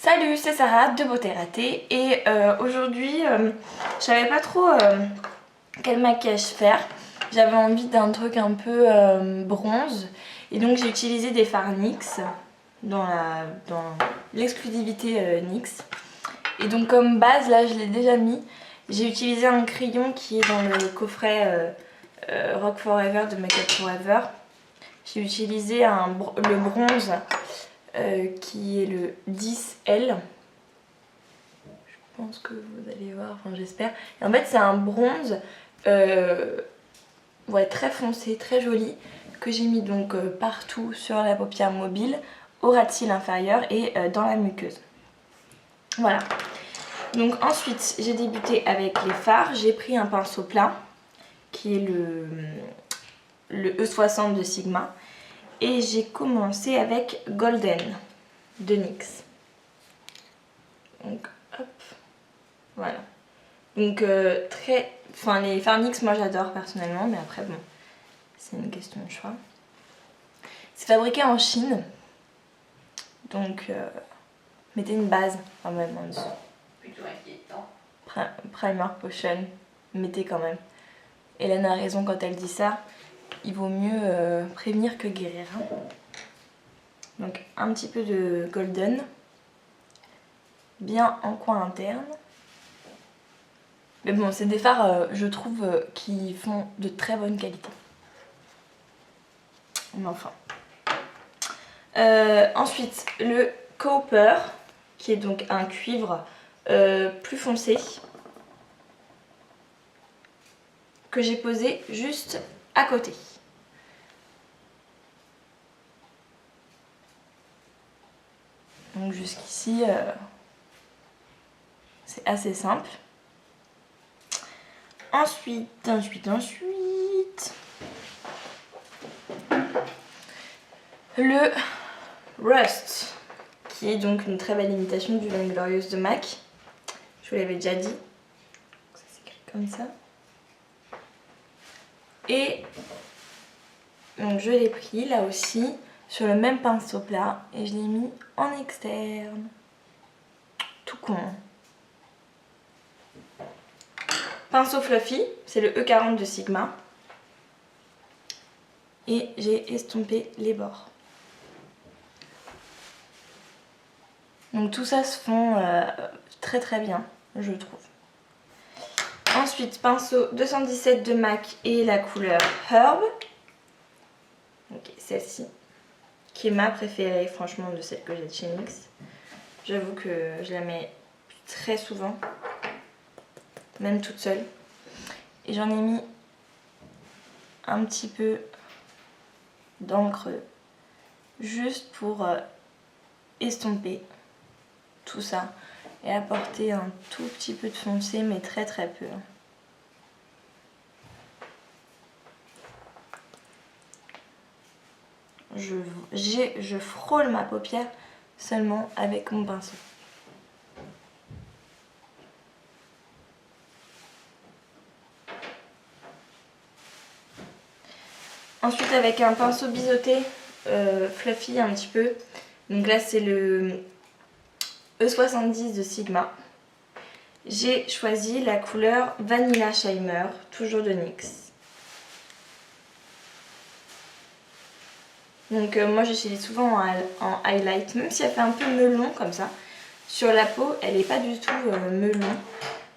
Salut, c'est Sarah de Beauté Ratée et aujourd'hui je savais pas trop quel maquillage faire. J'avais envie d'un truc un peu bronze et donc j'ai utilisé des fards NYX dans l'exclusivité NYX. Et donc comme base, là je l'ai déjà mis, j'ai utilisé un crayon qui est dans le coffret Rock Forever de Make Up Forever. J'ai utilisé le bronze qui est le 10L. Je pense que vous allez voir, enfin j'espère. Et en fait c'est un bronze ouais, très foncé, très joli, que j'ai mis donc partout sur la paupière mobile, au ras de cils inférieur et dans la muqueuse. Voilà. Donc ensuite j'ai débuté avec les fards. J'ai pris un pinceau plat qui est le E60 de Sigma. Et j'ai commencé avec Golden de NYX. Donc hop, voilà. Donc les fards NYX moi j'adore personnellement, mais après bon, c'est une question de choix. C'est fabriqué en Chine, donc mettez une base quand même en dessous. Plutôt inquiétant. Primer Potion, mettez quand même. Hélène a raison quand elle dit ça, il vaut mieux prévenir que guérir. Hein. Donc un petit peu de Golden, bien en coin interne. Mais bon, c'est des fards, je trouve, qui font de très bonne qualité. Mais enfin. Ensuite, le Copper, qui est donc un cuivre plus foncé, que j'ai posé juste à côté. Donc jusqu'ici, c'est assez simple. Ensuite, le Rust, qui est donc une très belle imitation du Vainglorious de MAC. Je vous l'avais déjà dit. Ça s'écrit comme ça. Et donc je l'ai pris là aussi sur le même pinceau plat et je l'ai mis en externe. Tout con. Pinceau fluffy, c'est le E40 de Sigma. Et j'ai estompé les bords. Donc tout ça se fond très très bien, je trouve. Ensuite, pinceau 217 de MAC et la couleur Herb. Ok, celle-ci, qui est ma préférée franchement de celle que j'ai de chez NYX. J'avoue que je la mets très souvent, même toute seule. Et j'en ai mis un petit peu dans le creux, juste pour estomper tout ça et apporter un tout petit peu de foncé, mais très très peu. Je frôle ma paupière seulement avec mon pinceau. Ensuite avec un pinceau biseauté, fluffy un petit peu. Donc là c'est le E70 de Sigma. J'ai choisi la couleur Vanilla Shimmer, toujours de NYX. Donc moi j'utilise souvent en highlight, même si elle fait un peu melon comme ça. Sur la peau, elle n'est pas du tout melon.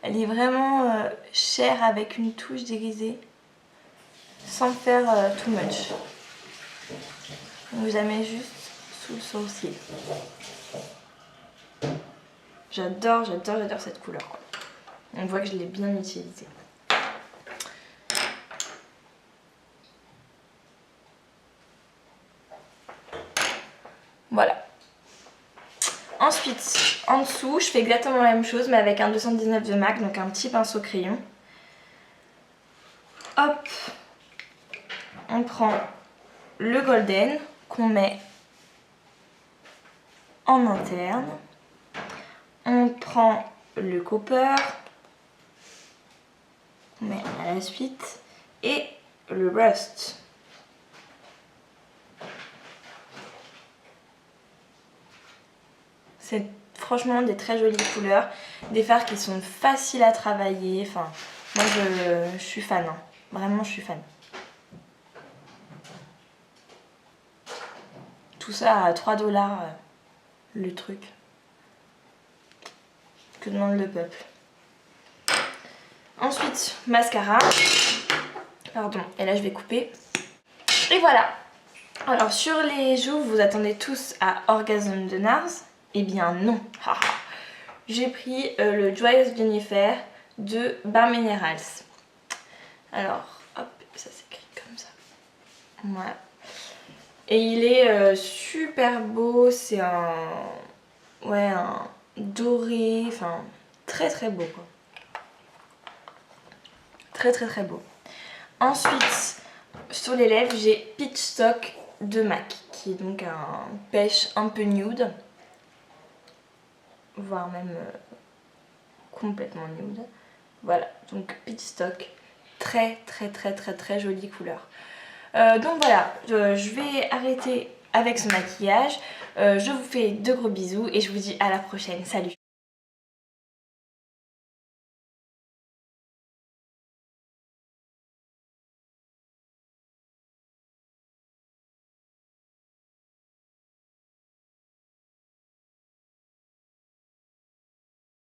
Elle est vraiment chair avec une touche grisée, sans faire too much. Donc je la mets juste sous le sourcil. J'adore cette couleur. On voit que je l'ai bien utilisée. Voilà. Ensuite, en dessous, je fais exactement la même chose, mais avec un 219 de MAC, donc un petit pinceau crayon. Hop, on prend le Golden qu'on met en interne. On prend le Copper qu'on met à la suite et le Rust. franchement des très jolies couleurs, des fards qui sont faciles à travailler, enfin moi je suis fan, hein. Vraiment je suis fan. Tout ça à 3 $ le truc. Que demande le peuple. Ensuite, mascara. Pardon, et là je vais couper. Et voilà. Alors sur les joues, vous attendez tous à Orgasm de NARS. Eh bien non. J'ai pris le Joyous Jennifer de Bare Minerals. Alors, hop, ça s'écrit comme ça. Voilà. Et il est super beau, c'est un doré, enfin très très beau quoi. Très très très beau. Ensuite, sur les lèvres, j'ai Peach Stock de MAC, qui est donc un pêche un peu nude, voire même complètement nude. Voilà, donc Peach Stock, très très très très très jolie couleur. Donc voilà, je vais arrêter avec ce maquillage. Je vous fais de gros bisous et je vous dis à la prochaine. Salut!